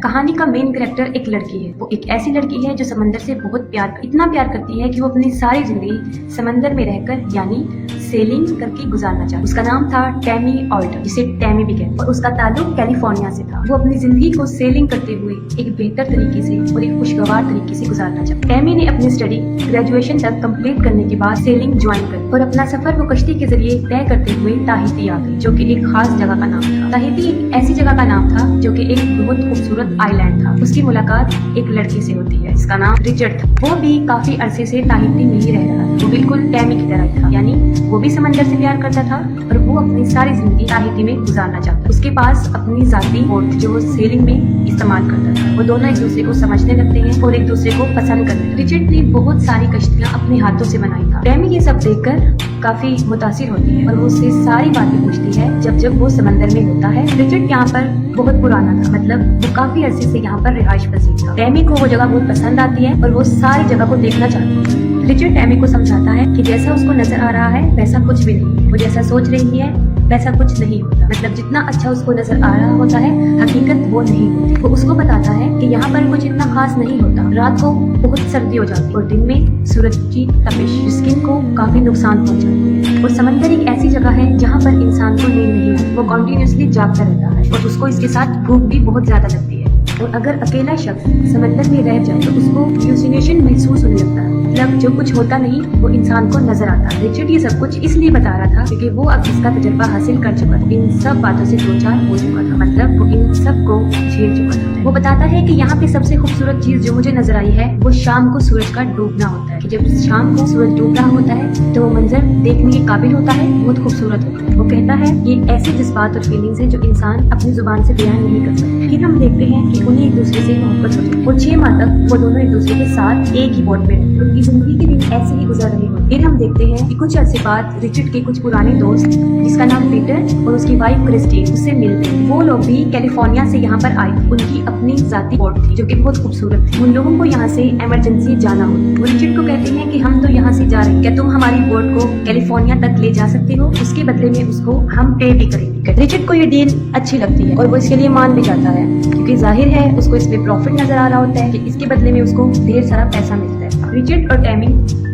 कहानी का main character एक लड़की है। वो एक ऐसी लड़की है जो समंदर से बहुत इतना प्यार करती है कि वो अपनी सारी जिंदगी समंदर में रहकर यानी सेलिंग करके गुजारना चाहती। उसका नाम था टैमी ऑल्टर, जिसे टैमी भी कहते हैं, और उसका ताल्लुक कैलिफोर्निया से था। वो अपनी जिंदगी को सेलिंग करते हुए एक बेहतर तरीके से और एक खुशगवार तरीके से गुजारना चाहती। टैमी ने अपनी स्टडी ग्रेजुएशन तक कंप्लीट करने के बाद सेलिंग ज्वाइन कर और अपना सफर वो कश्ती के जरिए तय करते हुए ताहिती आ गई, जो कि एक खास जगह का नाम था। ताहिती एक ऐसी जगह का नाम था जो कि एक बहुत खूबसूरत आइलैंड था। उसकी मुलाकात एक लड़के से होती है जिसका नाम रिचर्ड था। वो भी काफी अरसे से ताहिती में ही रह रहा था। वो बिल्कुल टैमी की तरह था, यानी वो भी समंदर से प्यार करता था और वो अपनी सारी जिंदगी ताहिती में गुजारना चाहता। उसके पास अपनी जाती बोट जो वो सेलिंग में इस्तेमाल करता था। वो दोनों एक दूसरे को समझने लगते हैं और एक दूसरे को पसंद करते हैं। रिचर्ड ने बहुत सारी कश्तियाँ अपने हाथों से बनाई था। टैमी ये सब देखकर काफी मुतासिर होती है और वो उससे सारी बातें पूछती है जब वो समंदर में होता है। रिचर्ड यहाँ पर बहुत पुराना था, मतलब वो काफी अरसे से यहाँ पर रिहाइश पसीर था। टैमी को वो जगह बहुत पसंद आती है और वो सारी जगह को देखना चाहती है। रिचर्ड टैमी को समझाता है कि जैसा उसको नजर आ रहा है वैसा कुछ भी नहीं है। वो जैसा सोच रही है वैसा कुछ नहीं होता, मतलब जितना अच्छा उसको नजर आ रहा होता है हकीकत वो नहीं होती। वो उसको बताता है कि यहाँ पर कुछ इतना खास नहीं होता। रात को बहुत सर्दी हो जाती है और दिन में सूरज की तपिश स्किन को काफी नुकसान पहुँचाती है। और समंदर एक ऐसी जगह है जहाँ पर इंसान को नींद नहीं आती। वो कॉन्टिन्यूसली जागता रहता है और उसको इसके साथ भूख भी बहुत ज्यादा लगती है। और अगर अकेला शख्स समंदर में रह जाए तो उसको ह्यूसिनेशन महसूस होने लगता है, मतलब जो कुछ होता नहीं वो इंसान को नजर आता है। रिचर्ड ये सब कुछ इसलिए बता रहा था क्योंकि वो अब इसका तजुर्बा हासिल कर चुका था। इन सब बातों से दो चार हो चुका था, मतलब वो इन सब को झेल चुका था। वो बताता है कि यहाँ पे सबसे खूबसूरत चीज जो मुझे नजर आई है वो शाम को सूरज का डूबना होता है। कि जब शाम को सूरज डूब रहा होता है तो वो मंजर देखने के काबिल होता है, बहुत खूबसूरत होता है। वो कहता है ये ऐसे जज्बात और फीलिंग्स है जो इंसान अपनी जुबान से बयान नहीं कर सकता। फिर हम देखते हैं कि उन्हें एक दूसरे से मोहब्बत होती है और 6 माह तक वो दोनों एक दूसरे के साथ एक ही बोट में रहते। उनकी जिंदगी के दिन ऐसे ही गुजर रहे होते। फिर हम देखते हैं कि कुछ अर्से बाद रिचर्ड के कुछ पुराने दोस्त जिसका नाम पीटर और उसकी वाइफ क्रिस्टी उससे मिलते हैं। वो लोग भी कैलिफोर्निया से यहाँ पर आए। उनकी अपनी जाती बोट थी जो कि बहुत खूबसूरत थी। उन लोगों को यहाँ से इमरजेंसी जाना होता। वो रिचर्ड को कहते हैं कि हम तो यहाँ से जा रहे हैं, क्या तुम हमारी बोट को कैलिफोर्निया तक ले जा सकते हो? उसके बदले में उसको हम पे भी करेंगे। रिचर्ड को ये डील अच्छी लगती है और वो इसके लिए मान भी जाता है क्योंकि जाहिर है उसको इसमें प्रॉफिट नजर आ रहा होता है कि इसके बदले में उसको ढेर सारा पैसा मिलता है। रिचर्ड और टैमी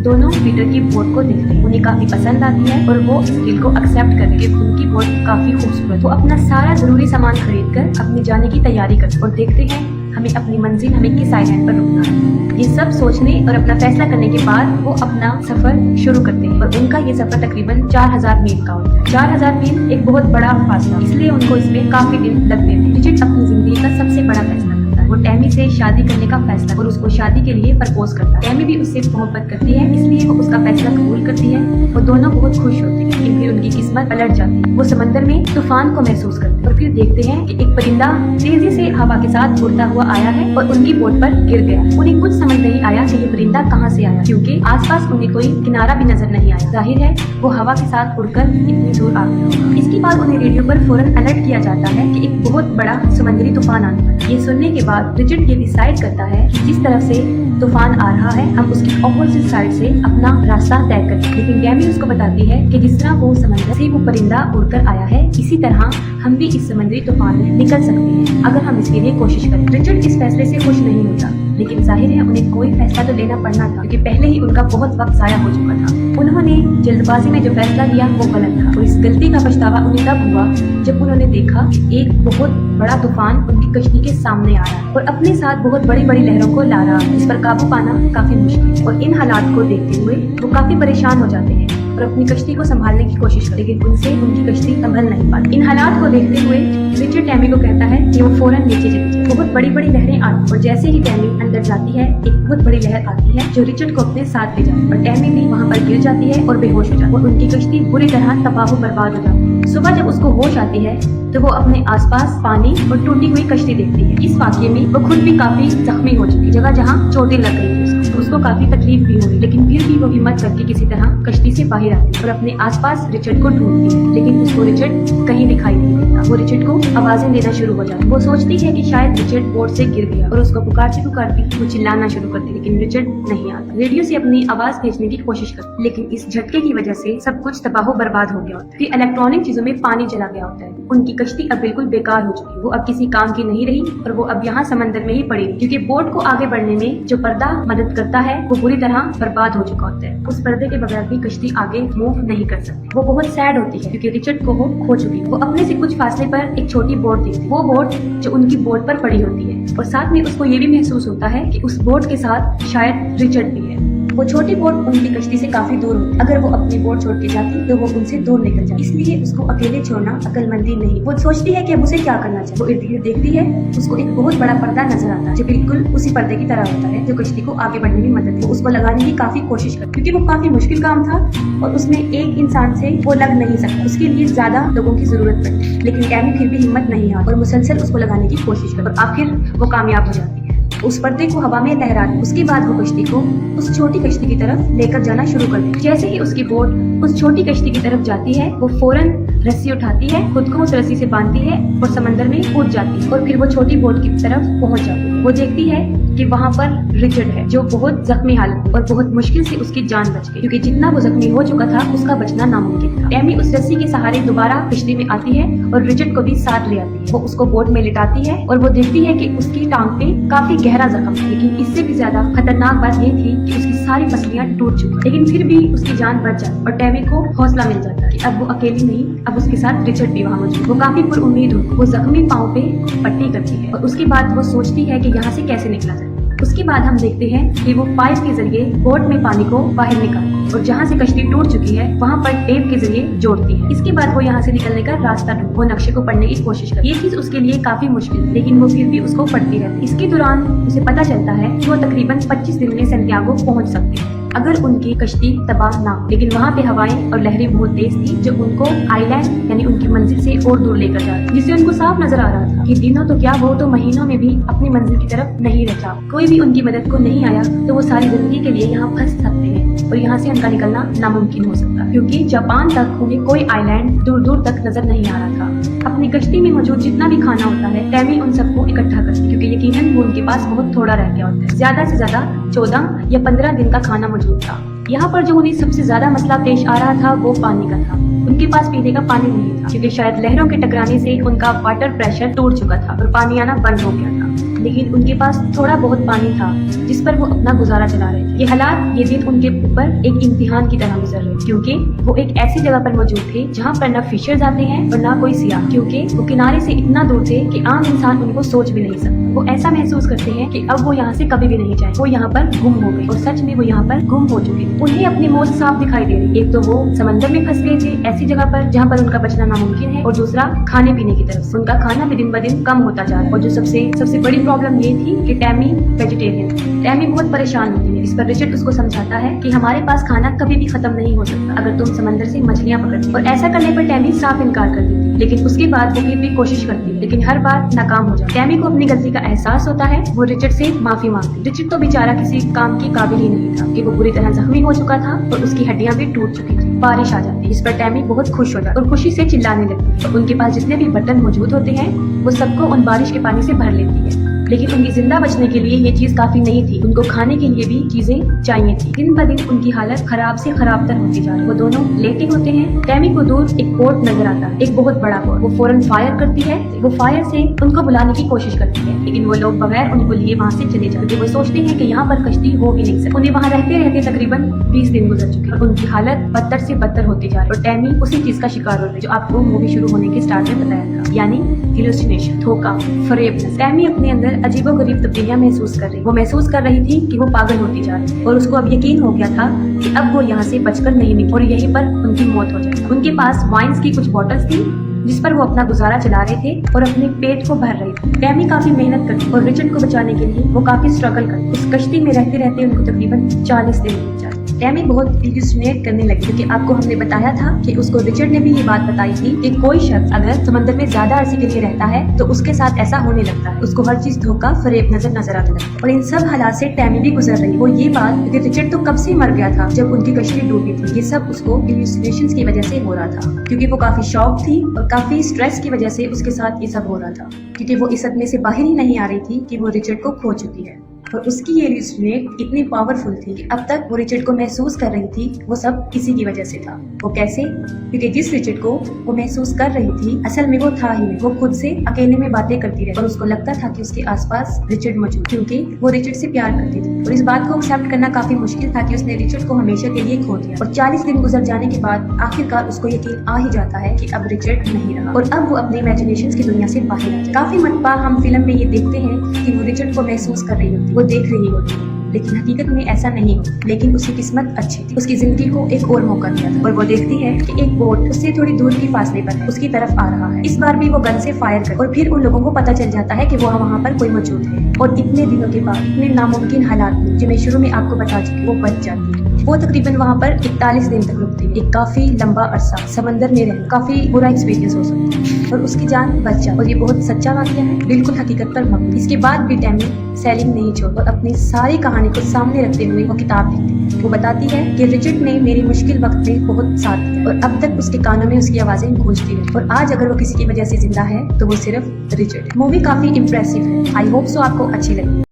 दोनों पीटर की बोट को देखते हैं। उन्हें काफी पसंद आती है और वो इस डील को एक्सेप्ट करके उनकी बोट काफी खूबसूरत। वो अपना सारा जरूरी सामान खरीद कर अपने जाने की तैयारी करते और देखते हैं हमें अपनी मंजिल हमें किस आइलैंड पर रुकना है। ये सब सोचने और अपना फैसला करने के बाद वो अपना सफर शुरू करते हैं और उनका ये सफर तकरीबन 4000 मील का होता है। 4000 मील एक बहुत बड़ा फासला, इसलिए उनको इसमें काफी दिन लगते थे। रिचर्ड अपनी जिंदगी का सबसे बड़ा फैसला करता है। वो टैमी से शादी करने का फैसला और उसको शादी के लिए प्रपोज करता है। टैमी भी उससे मोहब्बत करती है, इसलिए वो उसका फैसला कबूल करती है। वो दोनों बहुत खुश होते हैं लेकिन फिर उनकी किस्मत पलट जाती है। वो समंदर में तूफान को महसूस करते हैं और फिर देखते हैं कि एक परिंदा तेजी से हवा के साथ उड़ता हुआ आया है और उनकी बोट पर गिर गया। उन्हें कुछ समझ नहीं आया कि ये परिंदा कहाँ से आया, क्योंकि आसपास उन्हें कोई किनारा भी नजर नहीं आया। जाहिर है वो हवा के साथ उड़कर इतनी दूर आ गया। इसके बाद उन्हें रेडियो पर फौरन अलर्ट किया जाता है कि एक बहुत बड़ा समुद्री तूफान आने वाला है। ये सुनने के बाद रिचर्ड ये डिसाइड करता है कि जिस तरफ से तूफान आ रहा है हम उसकी ऑपोजिट साइड से अपना रास्ता तय करें। लेकिन टैमी उसको बताती है कि जिस तरह वो समंदर से वो परिंदा उड़कर आया है इसी तरह हम भी इस समुद्री तूफान में निकल सकते हैं अगर हम इसके लिए कोशिश करें। रिचर्ड इस फैसले से खुश नहीं होता, लेकिन जाहिर है उन्हें कोई फैसला तो लेना पड़ना था क्योंकि पहले ही उनका बहुत वक्त जाया हो चुका था। उन्होंने जल्दबाजी में जो फैसला लिया वो गलत था और इस गलती का पछतावा उन्हें तब हुआ जब उन्होंने देखा कि एक बहुत बड़ा तूफान उनकी कश्ती के सामने आ रहा है और अपने साथ बहुत बड़ी बड़ी लहरों को ला रहा है, जिस पर काबू पाना काफी मुश्किल है। और इन हालात को देखते हुए वो काफी परेशान हो जाते हैं और अपनी कश्ती को संभालने की कोशिश करते, लेकिन उनसे उनकी कश्ती संभल नहीं पाती। इन हालात को देखते हुए रिचर्ड टैमी को कहता है कि वो फौरन नीचे चली जाए। बहुत बड़ी बड़ी लहरें आती और जैसे ही टैमी अंदर जाती है एक बहुत बड़ी लहर आती है जो रिचर्ड को अपने साथ ले जाती है और टैमी भी वहाँ पर गिर जाती है और बेहोश हो जाती है और उनकी कश्ती पूरी तरह तबाह बर्बाद हो जाती है। सुबह जब उसको होश आती है तो वो अपने आसपास पानी और टूटी हुई कश्ती देखती है। इस वाकये में वो खुद भी काफी जख्मी हो चुकी, जगह जहाँ चोटें लग गई थी उसको। उसको काफी तकलीफ भी हुई, लेकिन फिर भी वो हिम्मत करके किसी तरह कश्ती से बाहर आती है और अपने आसपास रिचर्ड को ढूंढती है, लेकिन उसको रिचर्ड कहीं दिखाई नहीं देता। वो रिचर्ड को आवाजें देना शुरू हो जाती है। वो सोचती है कि शायद रिचर्ड बोट से गिर गया और उसको पुकारती पुकारती वो चिल्लाना शुरू करती, लेकिन रिचर्ड नहीं आता। रेडियो से अपनी आवाज भेजने की कोशिश करती, लेकिन इस झटके की वजह से सब कुछ तबाह बर्बाद हो गया होता है। फिर इलेक्ट्रॉनिक चीजों में पानी चला गया होता है। उनकी कश्ती अब बिल्कुल बेकार हो चुकी है, वो अब किसी काम की नहीं रही और वो अब यहाँ समंदर में ही पड़ी, क्योंकि बोट को आगे बढ़ने में जो पर्दा मदद करता है वो बुरी तरह बर्बाद हो चुका होता है। उस पर्दे के बगैर भी कश्ती आगे मूव नहीं कर सकती। वो बहुत सैड होती है क्योंकि रिचर्ड को वो खो चुकी है। वो अपने से कुछ फासले पर एक छोटी बोट देखती है, वो बोट जो उनकी बोट पर पड़ी होती है, और साथ में उसको ये भी महसूस होता है कि उस बोट के साथ शायद रिचर्ड भी है। वो छोटी बोट उनकी कश्ती से काफी दूर होती। अगर वो अपनी बोट छोड़ के जाती तो वो उनसे दूर निकल जाती, इसलिए उसको अकेले छोड़ना अक्लमंदी नहीं। वो सोचती है कि अब उसे क्या करना चाहिए। वो इर्द गिर्द देखती है, उसको एक बहुत बड़ा पर्दा नजर आता है जो बिल्कुल उसी पर्दे की तरह होता है जो कश्ती को आगे बढ़ने में मदद है। उसको लगाने की काफी कोशिश करती, क्योंकि वो काफी मुश्किल काम था और उसमें एक इंसान से वो लग नहीं सकता, उसके लिए ज्यादा लोगों की जरूरत पड़ती। लेकिन टैमी फिर भी हिम्मत नहीं हारी और मुसलसल उसको लगाने की कोशिश करती और आखिर वो कामयाब हो जाती है। उस पर्दे को हवा में लहराती। उसके बाद वो कश्ती को उस छोटी कश्ती की तरफ लेकर जाना शुरू कर देती। जैसे ही उसकी बोट उस छोटी कश्ती की तरफ जाती है, वो फौरन रस्सी उठाती है, खुद को उस रस्सी से बांधती है और समंदर में कूद जाती है और फिर वो छोटी बोट की तरफ पहुंच जाती है। वो देखती है कि वहाँ पर रिचर्ड है जो बहुत जख्मी हालत और बहुत मुश्किल से उसकी जान बच गई, क्योंकि जितना वो जख्मी हो चुका था उसका बचना नामुमकिन था। टैमी उस रस्सी के सहारे दोबारा कश्ती में आती है और रिचर्ड को भी साथ ले आती है। वो उसको बोट में लिटाती है और वो देखती है कि उसकी टांग पे काफी गहरा जख्म है, लेकिन इससे भी ज्यादा खतरनाक बात ये थी कि उसकी सारी पसलियां टूट चुकी, लेकिन फिर भी उसकी जान बच जाती और टैमी को हौसला मिल जाता है कि अब वो अकेली नहीं, अब उसके साथ रिचर्ड भी वहाँ मौजूद। वो काफी पुरुम्मीद होती है। वो जख्मी पाँव पे पट्टी करती है और उसके बाद वो सोचती है कि यहाँ से कैसे निकला जाए। उसके बाद हम देखते हैं कि वो पाइप के जरिए बोट में पानी को बाहर निकालती है और जहाँ से कश्ती टूट चुकी है वहाँ पर टेप के जरिए जोड़ती है। इसके बाद वो यहाँ से निकलने का रास्ता ढूंढती, वो नक्शे को पढ़ने की कोशिश करती है। ये चीज उसके लिए काफी मुश्किल है, लेकिन वो फिर भी उसको पढ़ती रहती है। इसके दौरान उसे पता चलता है कि वो तकरीबन 25 दिन में सैंटियागो पहुँच सकती है अगर उनकी कश्ती तबाह ना हो, लेकिन वहाँ पे हवाएं और लहरें बहुत तेज थी जो उनको आइलैंड यानी उनकी मंजिल से और दूर लेकर जा रही, जिससे उनको साफ नजर आ रहा था कि दिनों तो क्या वो तो महीनों में भी अपनी मंजिल की तरफ नहीं रचा। कोई भी उनकी मदद को नहीं आया तो वो सारी जिंदगी के लिए यहाँ फंस सकते हैं और यहाँ से उनका निकलना नामुमकिन हो सकता, क्योंकि जापान तक उन्हें कोई आइलैंड दूर दूर तक नजर नहीं आ रहा था। अपनी कश्ती में मौजूद जितना भी खाना होता है टैमी उन सबको इकट्ठा करती, क्योंकि यकीनन वो उनके पास बहुत थोड़ा रह गया होता है। ज्यादा से ज्यादा 14 या 15 दिन का खाना मौजूद था। यहाँ पर जो उन्हें सबसे ज्यादा मसला पेश आ रहा था वो पानी का था। उनके पास पीने का पानी नहीं था, क्योंकि शायद लहरों के टकराने से उनका वाटर प्रेशर टूट चुका था और पानी आना बंद हो गया था। लेकिन उनके पास थोड़ा बहुत पानी था जिस पर वो अपना गुजारा चला रहे थे। ये हालात, ये दिन उनके ऊपर एक इम्तिहान की तरह गुजर रहे, क्योंकि वो एक ऐसी जगह पर मौजूद थे जहाँ पर न फिशर्स आते हैं और न कोई सियाह, क्योंकि वो किनारे से इतना दूर थे कि आम इंसान उनको सोच भी नहीं सकता। वो ऐसा महसूस करते हैं कि अब वो यहाँ से कभी भी नहीं जाए। वो यहाँ पर गुम हो गए और सच में वो यहाँ पर गुम हो चुके थे। उन्हें अपनी मौत साफ दिखाई दे रही। एक तो वो समंदर में फंस गए थे ऐसी जगह पर जहाँ पर उनका बचना नामुमकिन है, और दूसरा खाने पीने की तरफ उनका खाना भी दिन ब दिन कम होता जा रहा है। और जो सबसे बड़ी प्रॉब्लम ये थी कि टैमी वेजिटेरियन। टैमी बहुत परेशान होती है। इस पर रिचर्ड उसको समझाता है कि हमारे पास खाना कभी भी खत्म नहीं हो सकता अगर तुम समंदर से मछलियाँ पकड़ती, और ऐसा करने पर टैमी साफ इनकार कर देती, लेकिन उसके बाद वो फिर भी कोशिश करती है, लेकिन हर बार नाकाम हो जाती। टैमी को अपनी गलती का एहसास होता है। वो रिचर्ड से माफी मांगती। रिचर्ड तो बेचारा किसी काम के काबिल ही नहीं था कि वो पूरी तरह जख्मी हो चुका था और उसकी हड्डियां भी टूट चुकी थी। बारिश आ जाती है, इस पर टैमी बहुत खुश हो जाती और खुशी से चिल्लाने लगती है। उनके पास जितने भी बर्तन मौजूद होते हैं वो सबको उन बारिश के पानी से भर लेती है, लेकिन उनकी जिंदा बचने के लिए ये चीज काफी नहीं थी। उनको खाने के लिए भी चीजें चाहिए थी। दिन ब दिन उनकी हालत खराब से खराब तर होती जा रही। वो दोनों लेटे होते हैं। टैमी को दूर एक बोट नजर आता है, एक बहुत बड़ा बोट। वो फौरन फायर करती है। वो फायर से उनको बुलाने की कोशिश करती है, लेकिन वो लोग बगैर उनको लिए वहाँ से चले जाते। वो सोचते हैं कि यहाँ पर कश्ती हो ही नहीं सकती। उन्हें वहाँ रहते रहते तकरीबन 20 दिन गुजर चुके और उनकी हालत बदतर से बदतर होती जा रही। और टैमी उसी चीज का शिकार हो रही जो आपको मूवी शुरू होने के स्टार्ट में बताया था, यानी हेलुसिनेशन, धोखा, फरेबनेस। टैमी अपने अंदर अजीबोगरीब तब्दीलियां महसूस कर रही। वो महसूस कर रही थी कि वो पागल होती जा रही और उसको अब यकीन हो गया था कि अब वो यहाँ से बचकर नहीं निकली और यहीं पर उनकी मौत हो जाएगी। उनके पास वाइन्स की कुछ बॉटल्स थी जिस पर वो अपना गुजारा चला रहे थे और अपने पेट को भर रहे थे। टैमी काफी मेहनत करती और रिचर्ड को बचाने के लिए वो काफी स्ट्रगल करती। उस कश्ती में रहते रहते उनको तकरीबन 40 दिन बीत जाते। टैमी बहुत इल्यूसिनेट करने लगी क्योंकि आपको हमने बताया था कि उसको रिचर्ड ने भी ये बात बताई थी कि कोई शख्स अगर समंदर में ज्यादा अरसे के लिए रहता है तो उसके साथ ऐसा होने लगता है, उसको हर चीज धोखा फरेब नजर आने लगता है। और इन सब हालात से टैमी भी गुजर रही। वो ये बात क्योंकि रिचर्ड तो कब से मर गया था जब उनकी कश्ती डूबी थी, ये सब उसको इल्यूसिनेशंस की वजह से हो रहा था क्योंकि वो काफी शॉक थी और काफी स्ट्रेस की वजह से उसके साथ ये सब हो रहा था क्योंकि वो इस सदमे से बाहर ही नहीं आ रही थी कि वो रिचर्ड को खो चुकी है। और उसकी ये इल्यूसिनेट इतनी पावरफुल थी कि अब तक वो रिचर्ड को महसूस कर रही थी वो सब इसी की वजह से था। वो कैसे? क्योंकि जिस रिचर्ड को वो महसूस कर रही थी असल में वो था ही नहीं। वो खुद से अकेले में बातें करती रही और उसको लगता था कि उसके आसपास रिचर्ड मौजूद, क्योंकि वो रिचर्ड से प्यार करती थी। और इस बात को एक्सेप्ट करना काफी मुश्किल था कि उसने रिचर्ड को हमेशा के लिए खो दिया। और 40 दिन गुजर जाने के बाद आखिरकार उसको यकीन आ ही जाता है कि अब रिचर्ड नहीं रहा और अब वो अपने इमेजिनेशंस की दुनिया से बाहर आ जाए। काफी मरतबा हम फिल्म में ये देखते हैं कि वो रिचर्ड को महसूस कर रही होती, वो देख रही होती, लेकिन हकीकत में ऐसा नहीं हो। लेकिन उसकी किस्मत अच्छी थी, उसकी जिंदगी को एक और मौका दिया था और वो देखती है कि एक बोट उससे थोड़ी दूर की फासले पर है, उसकी तरफ आ रहा है। इस बार भी वो गन से फायर कर और फिर उन लोगों को पता चल जाता है कि वो वहाँ पर कोई मौजूद है। और इतने दिनों के बाद इतने नामुमकिन हालात में जो मैं शुरू में आपको बता चुकी, वो बच जाती है। वो तकरीबन वहाँ पर 41 दिन तक रुकती है। एक काफी लंबा अरसा समंदर में रहना काफी बुरा एक्सपीरियंस हो सकता है और उसकी जान बच जाती। और ये बहुत सच्चा वाकया है, बिल्कुल हकीकत पर मबनी। इसके बाद भी टैमी सेलिंग नहीं छोड़ और अपनी सारी कहानी को सामने रखते हुए वो किताब लिखती है। वो बताती है कि रिचर्ड ने मेरी मुश्किल वक्त में बहुत साथ दिया और अब तक उसके कानों में उसकी आवाजें गूंजती हैं और आज अगर वो किसी की वजह से जिंदा है तो वो सिर्फ रिचर्ड है। मूवी काफी इम्प्रेसिव है। आई होप सो आपको अच्छी लगी।